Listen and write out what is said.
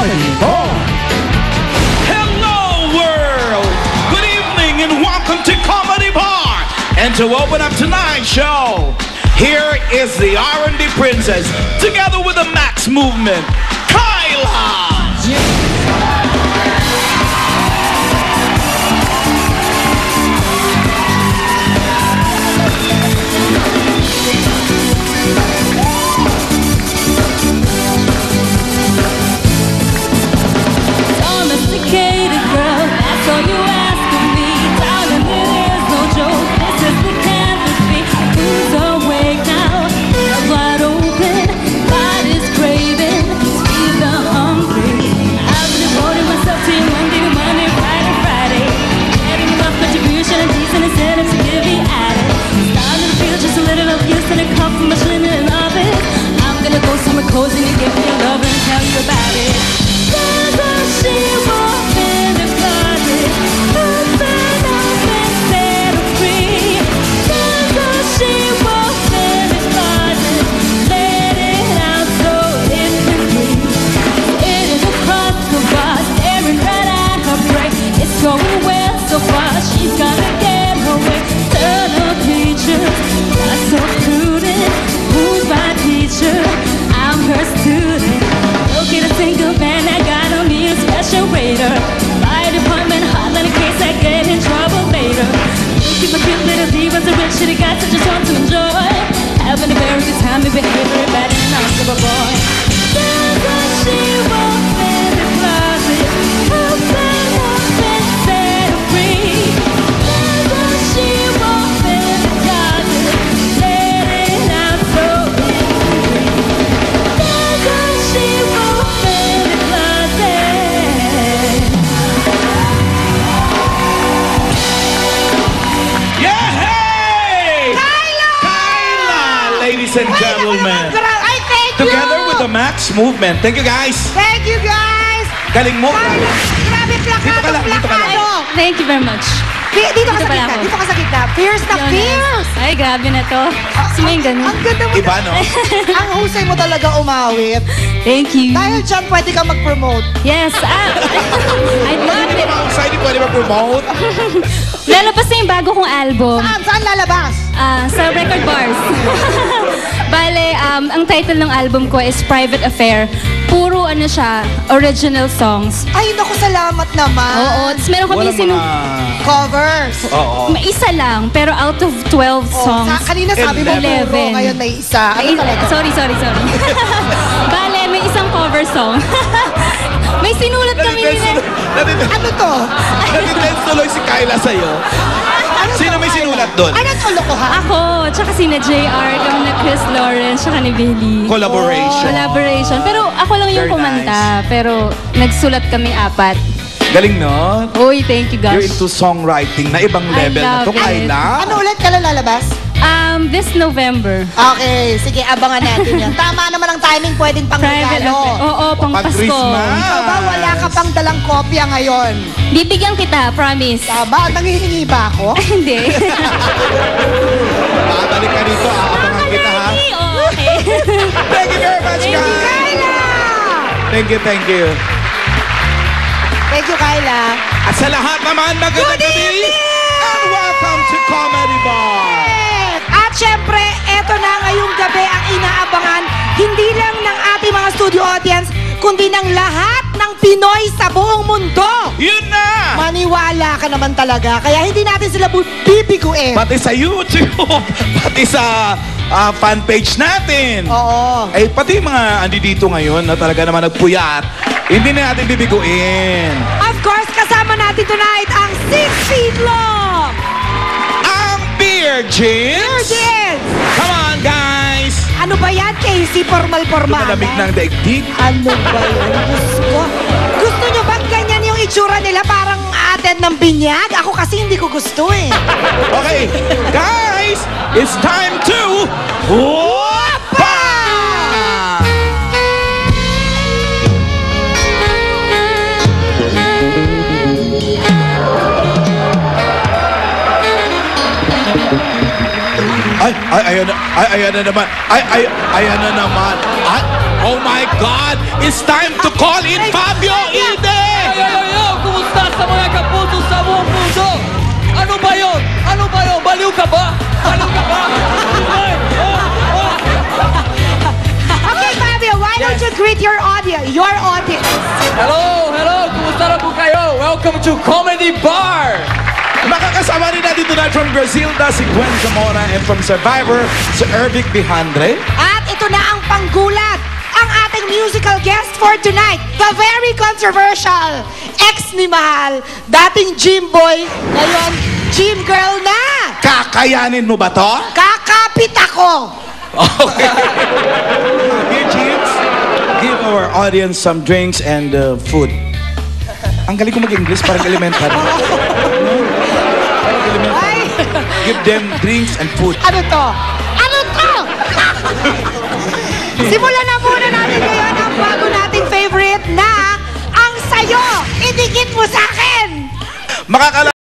Comedy Bar. Hello, world! Good evening and welcome to Comedy Bar. And to open up tonight's show, here is the R&B princess, together with the Max Movement, Kyla! Domesticated girl, that's all you ask of me. Darling, it is no joke. This is the canvas be. Who's awake now? Eyes wide open, body's craving. Feet are hungry. I've been devoting myself to you Monday to Monday, Friday to Friday. Getting enough contribution and decent incentives to give me at it. Starting to feel just a little of use and a cup from my slim and love it. I'm gonna go somewhere cozy and give me a love and tell you about it. She walked in the closet, open up and set her free. She walked in the closet, let it out so it can breathe. It is across the bar, staring right at her brain. It's going well so far, she's gonna get her way. Turn her features, not so prudent. Who's my teacher? I'm her student. Look at a single man that got on me a special waiter. Fire department hotline in case I get in trouble later. Keep my cute little divas a rich shitty got such a song to enjoy. Having a very good time and behaving bad and an awesome boy. That's why she walked in the closet, open up and set her free. That's why she walked in the closet, let it out so it can breathe. That's why she walked in the closet. Yeah, hey! Kyla! Ladies and gentlemen. Ay, thank you! Together with the Max Movement. Thank you, guys. Thank you, guys! Galing mo. Grabe, plakado! Thank you very much. Dito ka sa pala gitna, ako. dito ka sa gitna. Fierce na fierce! Ay, grabe na to. Sumayin ganun. Ang ganda mo. Iba, no? Ang husay mo talaga umawit. Thank you. Dahil dyan, pwede kang mag-promote. Yes, I'd love it. Excited pwede mag-promote. Lalabas na yung bago kong album Saan lalabas? sa Record Bars. Bale, ang title ng album ko is Private Affair. Puro ano siya, original songs. Ay, naku, salamat naman. Oo, tapos meron kami Walang mga... Covers. Oo. May isa lang, pero out of 12 songs. Kanina sabi mo 11. puro, ngayon may isa. Ano talaga? Sorry. Bale, may isang cover song. May sinulat kami nila. Ano to? Naditense tuloy si Kyla sa'yo. Ano Sino to, may Kyla? sinulat doon? Ano to, lokohan? Ako, tsaka sina JR, kami na Chris Lawrence, tsaka ni Billy. Collaboration. Pero ako lang yung Very kumanta. Pero nagsulat kami 4. Galing, no? Uy, thank you, You're gosh. into songwriting na ibang I level na to, love it. Kyla. Ano ulit kailan lalabas? This November. Okay, sige, abangan natin yan. Tama naman ang timing, pwedeng pang Private regalo. affair. Oo, pang Pag Pasko. Christmas. Ikaw ba, wala ka pang dalang kopya ngayon? Bibigyan kita, promise. Tama, nangihingi ba ako? Hindi. Babalik ka dito, aabangan kita, ha? Okay. Thank you very much, Thank you, guys. Kyla! Thank you. Thank you, Kyla. At sa lahat naman, magandang gabi. And welcome to Comedy Bar. At syempre, eto na ngayong gabi ang inaabangan, hindi lang ng ating mga studio audience, kundi ng lahat ng Pinoy sa buong mundo. Yun na! Maniwala ka naman talaga, kaya hindi natin sila bibiguin. Pati sa YouTube, pati sa fan page natin. Oo. Eh, pati yung mga andi dito ngayon na talaga naman nagpuyat, hindi na natin bibiguin. Of course, kasama natin tonight ang 6 feet long Ang Beer Jeans. Virgins. Come on, guys! Ano ba yan, Casey? Formal-formal. Lumalamig ng daigdig. Ano ba yan? Gusto nyo bang ganyan yung itsura nila? Parang attend ng binyag? Ako kasi hindi ko gusto eh. Okay, guys, it's time to Wapa! Ayan na naman. Ayan na naman. Oh my God! It's time to call in Fabio Why don't you greet your audience? Hello, hello! Kumusta na po kayo? Welcome to Comedy Bar! Makakasama rin natin tonight from Brazilda, si Gwen Zamora, and from Survivor, si Ervic Bihandre. At ito na ang panggulat, ang ating musical guest for tonight, the very controversial ex ni Mahal, dating gym boy, ngayon gym girl na. Kakayanin mo ba to? Kakapit ako. Here, James, give our audience some drinks and food. Ang galing ko mag-English, parang elementary. Parang elementary. Ay, Give them drinks and food. ano to? Ano to? Simulan na muna natin ngayon ang bago nating favorite na ang sayo. Idikit mo sa akin. Makakala